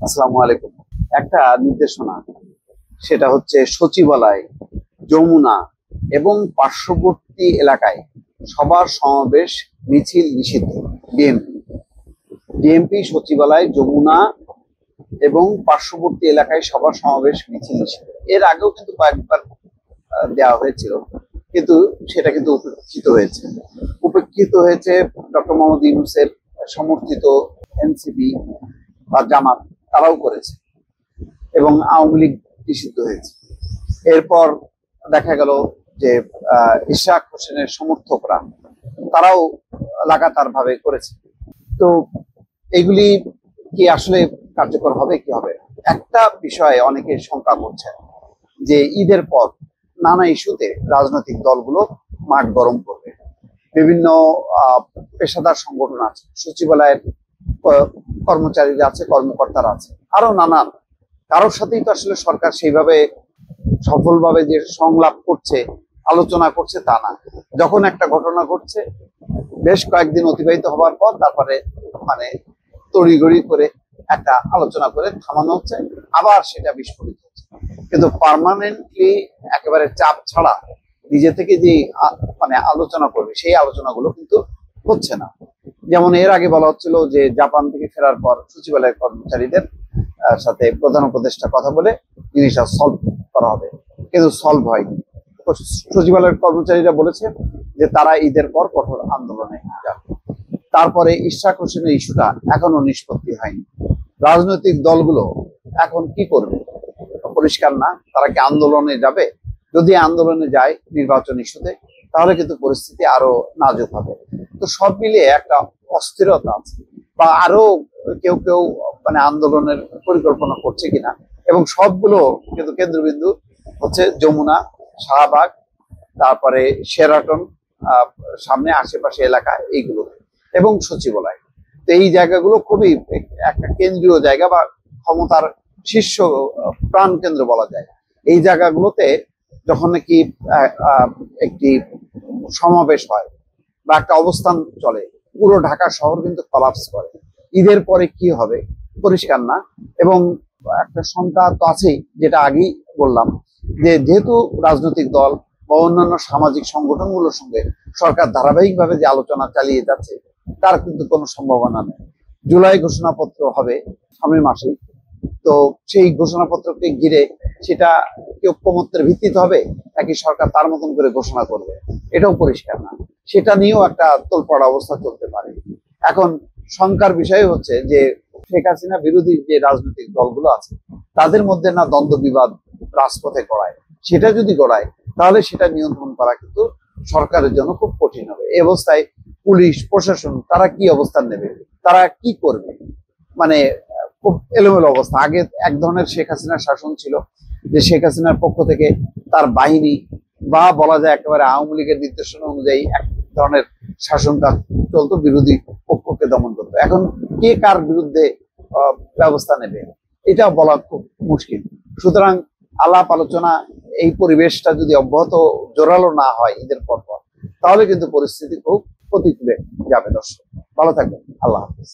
আসসালামু আলাইকুম। একটা নির্দেশনা, সেটা হচ্ছে সচিবালয়, যমুনা এবং পার্শ্ববর্তী এলাকায় সবার সমাবেশ মিছিল নিষিদ্ধ। বিএনপি ডিএমপি সচিবালয়, যমুনা এবং পার্শ্ববর্তী এলাকায় সবার সমাবেশ মিছিল নিষিদ্ধ। এর আগেও কিন্তু কয়েকবার দেওয়া হয়েছিল, কিন্তু সেটা কিন্তু উপেক্ষিত হয়েছে ডক্টর মোহাম্মদ ইউনূসের সমর্থিত এনসিপি বা জামাত, তারাও করেছে এবং আওয়ামী লীগ নিষিদ্ধ হয়েছে। এরপর দেখা গেল যে ইশরাক হোসেনের সমর্থকরা তারাও লাগাতার ভাবে করেছে। তো এগুলি কি আসলে কার্যকর হবে কি হবে? একটা বিষয়ে অনেকে শঙ্কা করছেন যে ঈদের পর নানা ইস্যুতে রাজনৈতিক দলগুলো মাঠ গরম করবে। বিভিন্ন পেশাদার সংগঠন আছে, সচিবালয়ের কর্মচারীরা আছে, কর্মকর্তারা আছে, আরো নানান। কারোর সাথেই তো আসলে সরকার সেইভাবে সফলভাবে যে সংলাপ করছে, আলোচনা করছে তা না। যখন একটা ঘটনা ঘটছে, বেশ কয়েকদিন অতিবাহিত হওয়ার পর তারপরে মানে তড়িঘড়ি করে একটা আলোচনা করে থামানো হচ্ছে, আবার সেটা বিস্ফোরিত হচ্ছে। কিন্তু পার্মানেন্টলি একেবারে চাপ ছাড়া নিজে থেকে যে আলোচনা করবে, সেই আলোচনাগুলো কিন্তু হচ্ছে না। যেমন এর আগে বলা হচ্ছিল যে জাপান থেকে ফেরার পর সচিবালয়ের কর্মচারীদের সাথে প্রধান উপদেষ্টা কথা বলে জিনিসটা সলভ করা হবে, কিন্তু সলভ হয়নি। সচিবালয়ের কর্মচারীরা বলেছে যে তারা ঈদের পর কঠোর আন্দোলনে যাবে। তারপরে ইশরাক হোসেনের ইস্যুটা এখনো নিষ্পত্তি হয়নি। রাজনৈতিক দলগুলো এখন কি করবে পরিষ্কার না। তারা কি আন্দোলনে যাবে? যদি আন্দোলনে যায় নির্বাচন ইস্যুতে, তাহলে কিন্তু পরিস্থিতি আরো নাজুক হবে। তো সব মিলিয়ে একটা অস্থিরতা আছে, বা আরো কেউ কেউ আন্দোলনের পরিকল্পনা করছে কিনা। এবং সবগুলো কিন্তু কেন্দ্রবিন্দু হচ্ছে যমুনা, শাহবাগ, তারপরে শেরাটন, সামনে আশেপাশে এলাকা, এইগুলো এবং সচিবালয়। তো এই জায়গাগুলো খুবই একটা কেন্দ্রীয় জায়গা বা ক্ষমতার শীর্ষ প্রাণ কেন্দ্র বলা যায়। এই জায়গাগুলোতে যখন নাকি একটি সমাবেশ হয় বা একটা অবস্থান চলে, পুরো ঢাকা শহর কিন্তু কলাপস করে। ঈদের পরে কি হবে পরিষ্কার না। এবং একটা শঙ্কা তো আছেই, যেটা আগেই বললাম, যে যেহেতু রাজনৈতিক দল বা অন্যান্য সামাজিক সংগঠনগুলোর সঙ্গে সরকার ধারাবাহিকভাবে যে আলোচনা চালিয়ে যাচ্ছে, তার কিন্তু কোনো সম্ভাবনা নেই। জুলাই ঘোষণাপত্র হবে সামনের মাসেই। তো সেই ঘোষণাপত্রকে ঘিরে সেটা কি ঐক্যমত্যের ভিত্তিতে হবে, নাকি সরকার তার মতন করে ঘোষণা করবে, এটাও পরিষ্কার না। সেটা নিয়েও একটা তোলপাড় অবস্থা চলতে পারে। এখন শঙ্কার বিষয় হচ্ছে যে শেখ হাসিনা বিরোধী যে রাজনৈতিক দলগুলো আছে, তাদের মধ্যে না দ্বন্দ্ব বিবাদ রাজপথে গড়ায়। সেটা যদি গড়ায়, তাহলে সেটা নিয়ন্ত্রণ করা কিন্তু সরকারের জন্য খুব কঠিন হবে। এই অবস্থায় পুলিশ প্রশাসন তারা কি অবস্থান নেবে, তারা কি করবে? খুব এলোমেলো অবস্থা। আগে এক ধরনের শেখ হাসিনার শাসন ছিল, যে শেখ হাসিনার পক্ষ থেকে তার বাহিনী বা বলা যায় একেবারে আওয়ামী লীগের নির্দেশনা অনুযায়ী এক ধরনের শাসন কাজ চলতো, বিরোধী পক্ষকে দমন করতো। এখন কে কার বিরুদ্ধে ব্যবস্থা নেবে, এটা বলা খুব মুশকিল। সুতরাং আলাপ আলোচনা, এই পরিবেশটা যদি অব্যাহত জোরালো না হয় ঈদের পর, তাহলে কিন্তু পরিস্থিতি খুব প্রতিকূলে যাবে। দর্শক ভালো থাকবেন, আল্লাহ হাফিজ।